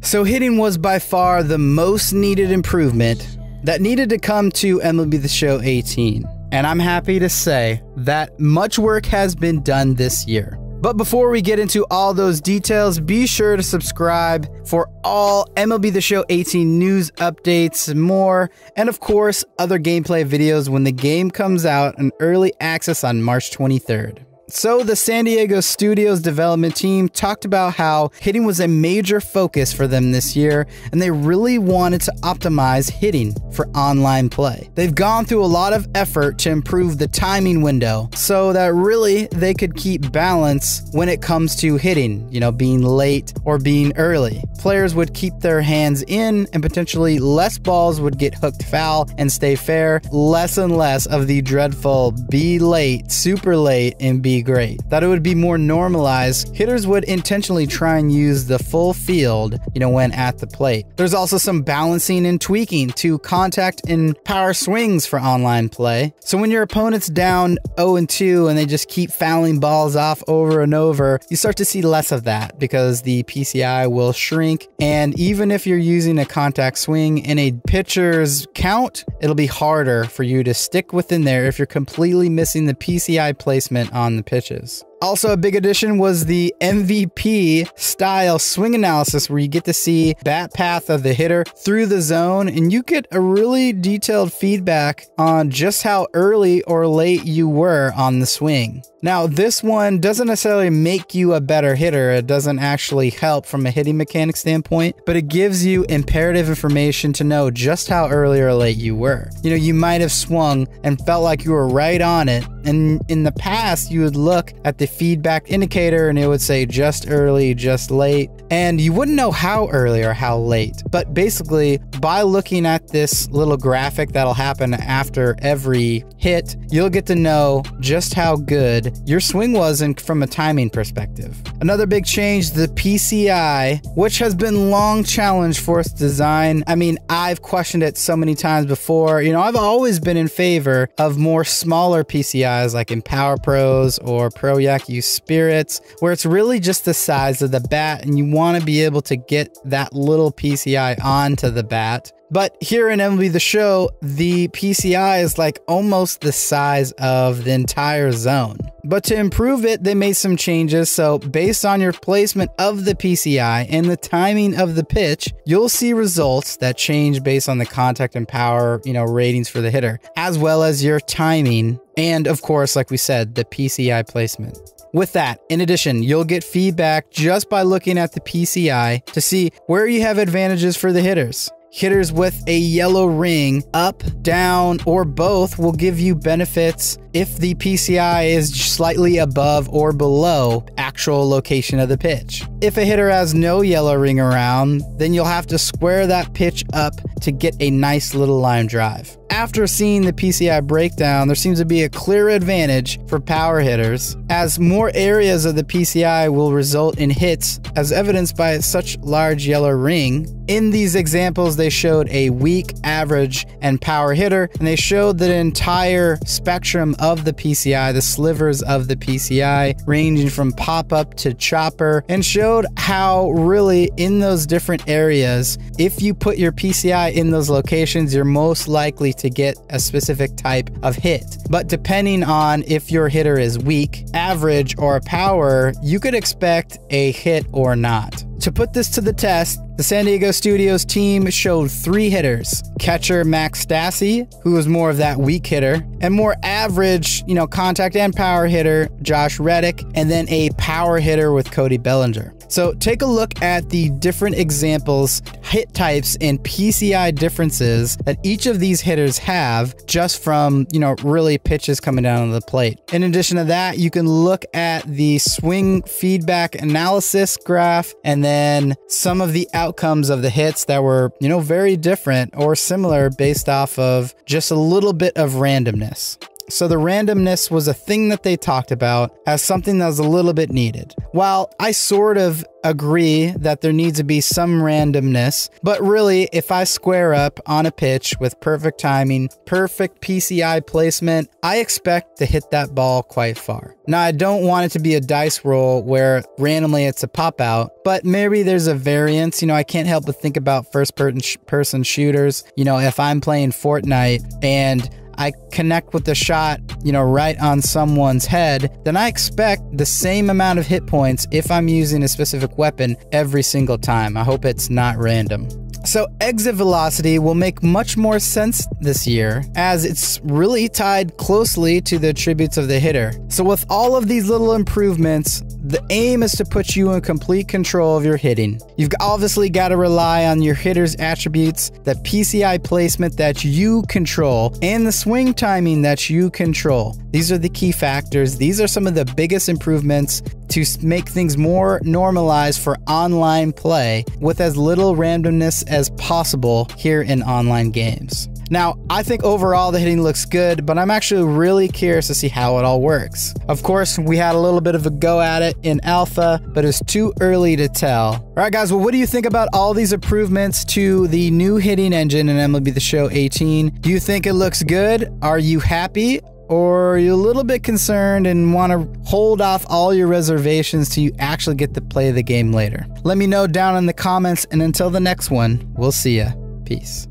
So hitting was by far the most needed improvement that needed to come to MLB The Show 18. And I'm happy to say that much work has been done this year. But before we get into all those details, be sure to subscribe for all MLB The Show 18 news updates, more, and of course, other gameplay videos when the game comes out in early access on March 23rd. So the San Diego Studios development team talked about how hitting was a major focus for them this year, and they really wanted to optimize hitting for online play. They've gone through a lot of effort to improve the timing window so that really they could keep balance when it comes to hitting, being late or being early. Players would keep their hands in and potentially less balls would get hooked foul and stay fair. Less and less of the dreadful be late, super late, and be great. That it would be more normalized. Hitters would intentionally try and use the full field, when at the plate. There's also some balancing and tweaking to contact and power swings for online play. So when your opponent's down 0-2 and they just keep fouling balls off over and over, you start to see less of that because the PCI will shrink. And even if you're using a contact swing in a pitcher's count, it'll be harder for you to stick within there if you're completely missing the PCI placement on the pitches. Also, a big addition was the MVP style swing analysis, where you get to see bat path of the hitter through the zone, and you get a really detailed feedback on just how early or late you were on the swing. Now, this one doesn't necessarily make you a better hitter. It doesn't actually help from a hitting mechanic standpoint, but it gives you imperative information to know just how early or late you were. You might have swung and felt like you were right on it, and in the past, you would look at the feedback indicator and it would say just early, just late, and you wouldn't know how early or how late. But basically, by looking at this little graphic that'll happen after every hit, you'll get to know just how good your swing was from a timing perspective. Another big change, the PCI, which has been long challenged for its design. I mean, I've questioned it so many times before. I've always been in favor of more smaller PCIs like in Power Pros or Pro Yaku Spirits, where it's really just the size of the bat and you want to be able to get that little PCI onto the bat. But here in MLB The Show, the PCI is like almost the size of the entire zone. But to improve it, they made some changes. So based on your placement of the PCI and the timing of the pitch, you'll see results that change based on the contact and power, ratings for the hitter, as well as your timing. And of course, like we said, the PCI placement. With that, in addition, you'll get feedback just by looking at the PCI to see where you have advantages for the hitters. Hitters with a yellow ring, up, down, or both will give you benefits if the PCI is slightly above or below actual location of the pitch. If a hitter has no yellow ring around, then you'll have to square that pitch up to get a nice little line drive. After seeing the PCI breakdown, there seems to be a clear advantage for power hitters, as more areas of the PCI will result in hits, as evidenced by such large yellow ring. In these examples, they showed a weak, average, and power hitter, and they showed the entire spectrum of the PCI, the slivers of the PCI, ranging from pop-up to chopper, and showed how really in those different areas, if you put your PCI in those locations, you're most likely to get a specific type of hit. But depending on if your hitter is weak, average, or a power, you could expect a hit or not. To put this to the test, the San Diego Studios team showed 3 hitters. Catcher Max Stassi, who was more of that weak hitter, and more average, contact and power hitter, Josh Reddick, and then a power hitter with Cody Bellinger. So take a look at the different examples, hit types, and PCI differences that each of these hitters have just from, really pitches coming down on the plate. In addition to that, you can look at the swing feedback analysis graph and then some of the outcomes of the hits that were, very different or similar based off of just a little bit of randomness. So the randomness was a thing that they talked about as something that was a little bit needed. While I sort of agree that there needs to be some randomness, but really, if I square up on a pitch with perfect timing, perfect PCI placement, I expect to hit that ball quite far. Now, I don't want it to be a dice roll where randomly it's a pop out, but maybe there's a variance. You know, I can't help but think about first person shooters. You know, if I'm playing Fortnite and I connect with the shot, you know, right on someone's head, then I expect the same amount of hit points if I'm using a specific weapon every single time. I hope it's not random. So exit velocity will make much more sense this year as it's really tied closely to the attributes of the hitter. So with all of these little improvements, the aim is to put you in complete control of your hitting. You've obviously got to rely on your hitter's attributes, the PCI placement that you control, and the swing timing that you control. These are the key factors. These are some of the biggest improvements to make things more normalized for online play with as little randomness as possible here in online games. Now, I think overall the hitting looks good, but I'm actually really curious to see how it all works. Of course, we had a little bit of a go at it in alpha, but it's too early to tell. All right, guys, well, what do you think about all these improvements to the new hitting engine in MLB The Show 18? Do you think it looks good? Are you happy? Or are you a little bit concerned and want to hold off all your reservations till you actually get to play the game later? Let me know down in the comments, and until the next one, we'll see ya. Peace.